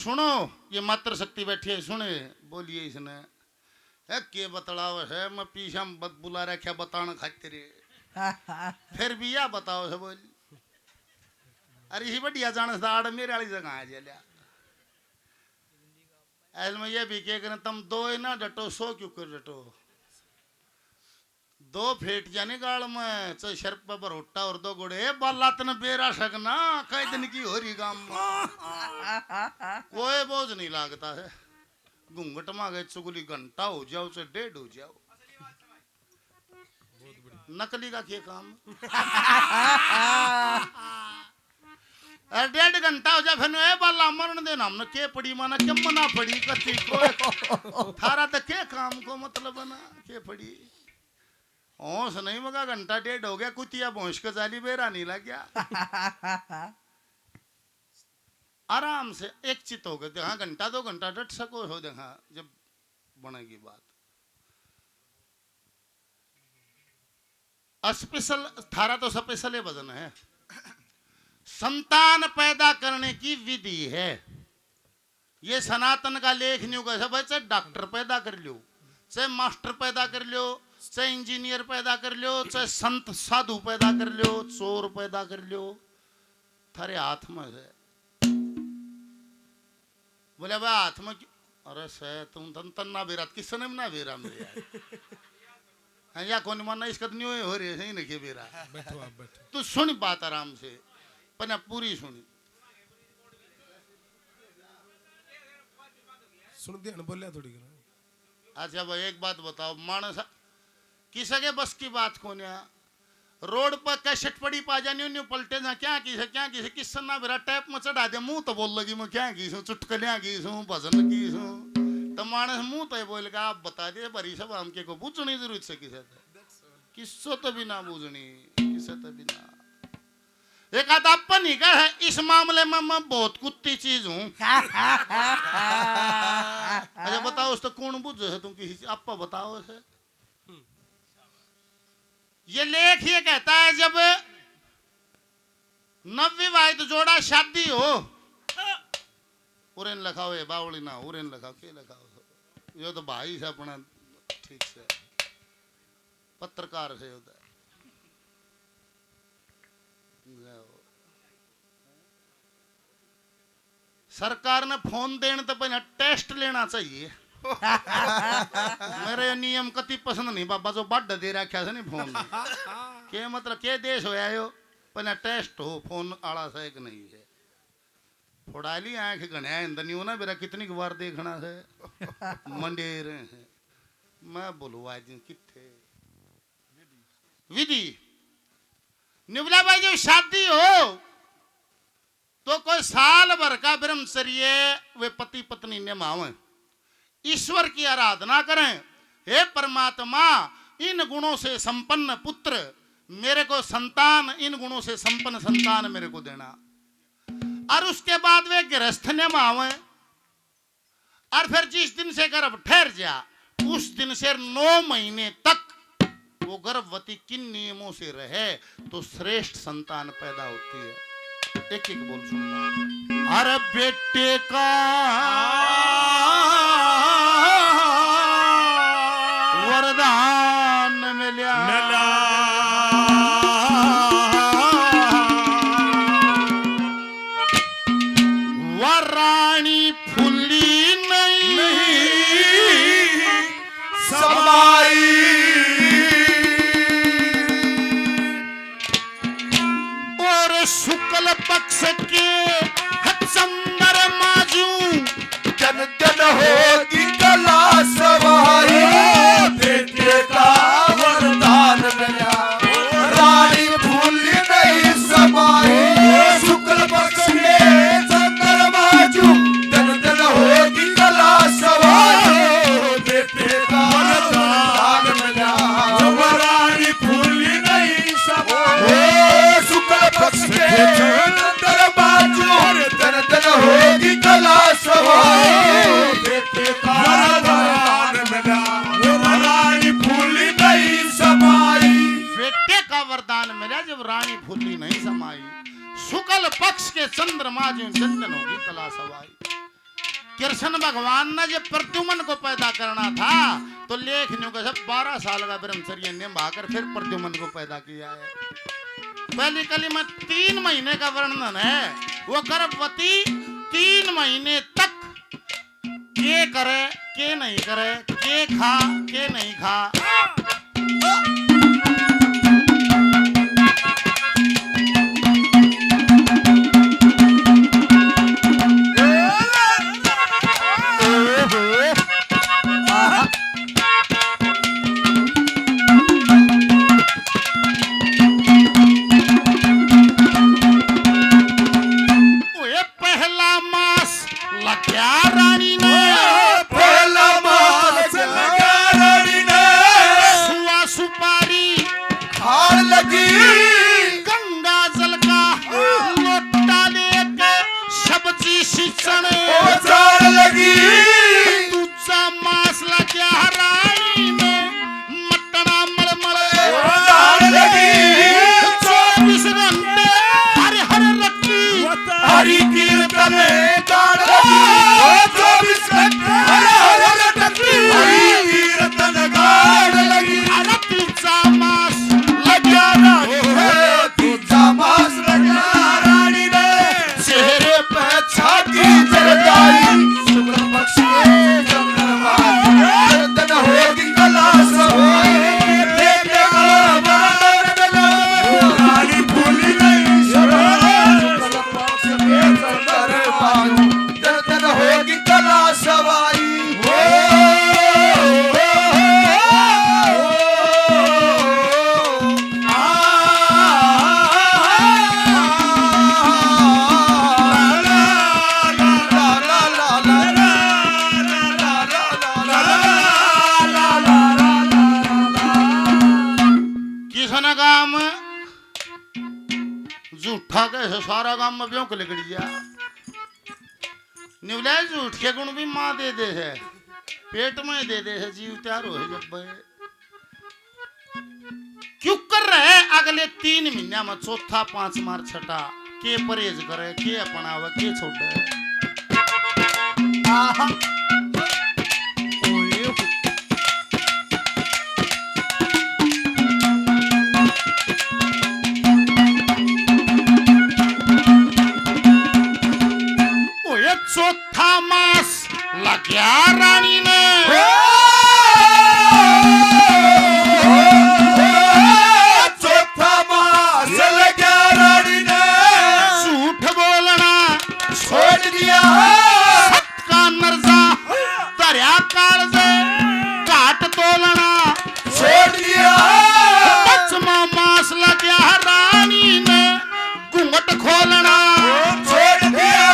सुनो ये मात्र शक्ति बैठी है सुने बोलिए इसने है के बतलाओ है मैं पीछा बुला रखा बताना खाते रे फिर भी या बताओ है बोल अरे ही बढ़िया जाने दाड़ मेरे वाली जगह आ जा ऐसे में ये भी कह तुम दो है ना डटो सो क्यों कर डटो दो फेट जाने गाल में चाहे शर्प पर भरोटा और दो गोड़े बाला तने बेरा सकना कई दिन की हो रही गांव में कोई बोझ नहीं लागता है घूंघट मांगे चुगली घंटा हो जाओ से 1.5 हो जाओ नकली का क्या काम 1.5 घंटा हो जाए फिर ए बाला मरण देना हमने के पड़ी माना क्या मना पड़ी कति को थारा तो के काम को मतलब बना के पड़ी ओस नहीं मगा घंटा 1.5 हो गया कुतिया भोंस का जाली बेरा नहीं लग गया आराम से एक चित हो गए हाँ घंटा 2 घंटा डट सको हो देखा जब बनेगी बात स्पेशल थारा तो स्पेशल है वजन है संतान पैदा करने की विधि है ये सनातन का लेख नहीं होगा भाई चाहे डॉक्टर पैदा कर लो चाहे मास्टर पैदा कर लो चाहे इंजीनियर पैदा कर लो चाहे संत साधु पैदा कर लो चोर पैदा कर लो थारे हाथ में है बोले भाई हाथ में अरे से तुम तन्ना बेरा किसने ना बेरा मेरे यार या कौन मानना इसका तो नहीं हो रही है नहीं बेरा तू सुन बात आराम से पर पूरी सुनी सुन दिया बोलिया थोड़ी अच्छा भाई एक बात बताओ मानस किस के बस की बात कौन है रोड पर कैसेट पड़ी पा जानी उन्हें पलटे ना क्या किसे किस्सा ना मेरा टैप में चढ़ा दे मुंह तो बोल लगी मैं क्या की हूँ चुटकलियाँ की हूँ भजन की हूँ तो मानस मुंह तो बोल का आप बता दे बरी सब हमके को पूछनी जरूरत से किस्सो तो भी ना बूझनी किसे तो भी ना एक आध अपन ही का है इस मामले में मैं बहुत कुत्ती चीज हूँ अच्छा बताओ उस तो कौन बुझ है तुम किसी आपा बताओ उसे ये लेख ये कहता है जब नवविवाहित जोड़ा शादी हो उरेन लखाओ ये बावली ना उरेन लखाओ के लखाओ ये तो भाई से अपना ठीक से पत्रकार से होता है सरकार ने फोन देने तो पहले टेस्ट लेना चाहिए मेरे नियम कति पसंद नहीं बाबा जो बड़ दे रखा से नहीं फोन के मतलब के देश हो आयो पहले टेस्ट हो फोन आला से एक नहीं है फोड़ा ली आंख गणिया इंदर नहीं होना मेरा कितनी बार देखना है मंडेर है मैं बोलू आज किथे विधि निवला भाई जब शादी हो तो कोई साल भर का ब्रह्मचर्य वे पति पत्नी निभावें ईश्वर की आराधना करें हे परमात्मा इन गुणों से संपन्न पुत्र मेरे को संतान इन गुणों से संपन्न संतान मेरे को देना और उसके बाद वे गृहस्थ निभावें और फिर जिस दिन से गर्भ ठहर जा उस दिन से 9 महीने तक वो गर्भवती किन नियमों से रहे तो श्रेष्ठ संतान पैदा होती है एक एक बोल सुनना अरे बेटे का वरदान मिला वरानी फुली नहीं समाई और शुक्ल पक्ष के चंद्र माजू जन जन होगी कला सवाई बेटे का वरदान मिला रानी भूली नहीं समाई शुक्ल पक्ष में चंद्र बाजू जन जन होगी कला सवाई बेटे का वरदान मिला रानी भूली नहीं समाई शुक्ल पक्ष में चंद्र बाजू जन जन होगी कला सवाई बेटे का वरदान मिला रानी फूली नहीं समाई बेटे का वरदान मिला जब रानी फूली नहीं समाई शुक्ल पक्ष के चंद्रमा जो चंदन होगी कला सवाई कृष्ण भगवान ने जब प्रद्युम्न को पैदा करना था तो लेख न्यू का 12 साल का ब्रह्मचर्य निभाकर फिर प्रद्युम्न को पैदा किया है। पहली कली में 3 महीने का वर्णन है। वो गर्भवती 3 महीने तक के करे के नहीं करे, के खा के नहीं खा। झूठा कैसे सारा काम में ब्यों को लिखड़ गया। निवला झूठ के गुण भी माँ दे दे है, पेट में दे दे है, जीव तैयार हो जब क्यों कर रहे अगले 3 महीना में चौथा 5 मार छठा के परहेज करे के अपनावे के छोड़े। चौथा मास लग्या रानी ने झूठ बोलना छोड़ दिया, सबका नर्जा दरिया काल से काट तोलना छोड़ दिया। 5वां मास लग्या रानी ने घूंघट खोलना छोड़ दिया।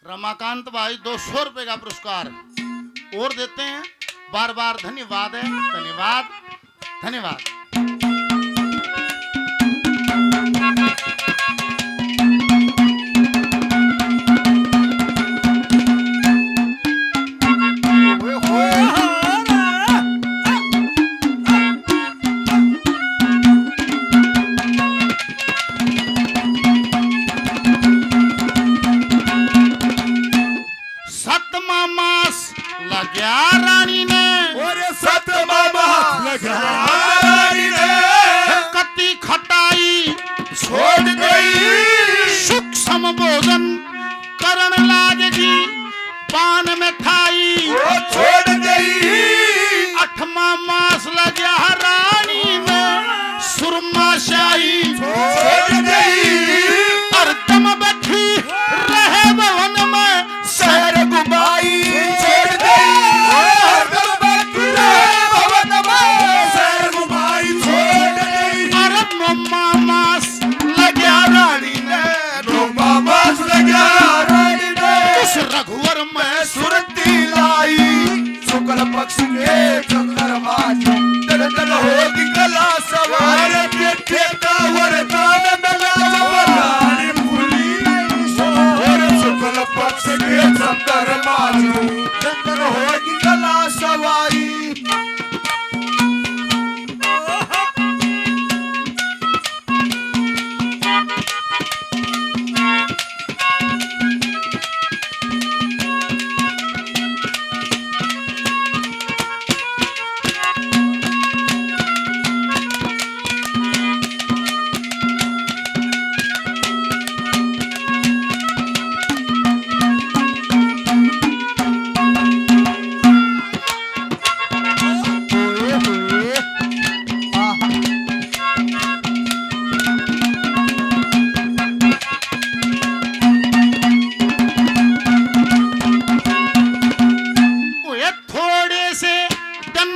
रमाकांत भाई 200 रुपए का पुरस्कार और देते हैं। बार बार धन्यवाद है, धन्यवाद धन्यवाद। रानी ने 7 मास लगा रानी में सुरमा शाही छोड़ गई हरदम बैठी रहे भवन में शहर घुमाई छोड़ गई हरदम बैठी रहे भवन में शहर घुमाई छोड़ गई अरे मम्मा मास लगा रानी ने रोमा मास लगा रानी ने उस रघुवर में सुरती लाई शुक्ल पक्ष के चंद्रमा दल दल होगी कला सवार पेटे का वरदान मिला रानी फूली और शुक्ल पक्ष के चंद्रमा दल दल होगी कला सवारी थोड़े से दिन